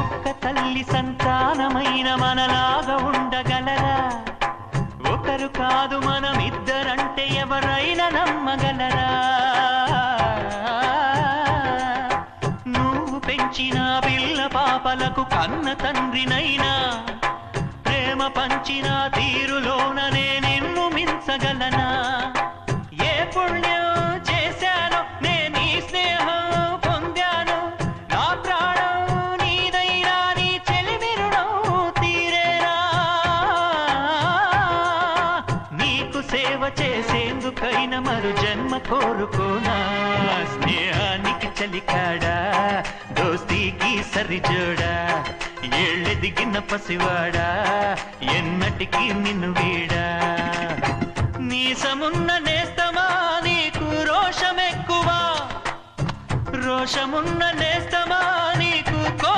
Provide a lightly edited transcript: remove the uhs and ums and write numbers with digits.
ఒక్క తల్లి సంతానమైన మనలాగా ఉండగలరా? ఒకరు కాదు మనమిద్దరంటే ఎవరైనా నమ్మగలరా? నువ్వు పెంచిన పిల్ల పాపలకు కన్న తండ్రినైనా ప్రేమ పంచిన తీరులోననే నిన్ను మించగలనా? ఏ పుణ్యం చేశానో నేను ఈ స్నేహం పొందాను, నా ప్రాణం నీదైనా నీ చెలిమి రుణం తీరేనా? నీకు సేవ చేసేందుకైనా మరు జన్మ కోరుకోనా? స్నేహానికి చలికాడా, దోస్తీకి సరిజోడా, ఏళ్ళెదిగిన పసివాడా, ఎన్నటికీ నిన్ను వీడా? నీసమున్న నేస్తమా నీకు రోషమెక్కువ, రోషమున్న నేస్తమా నీకు కోపం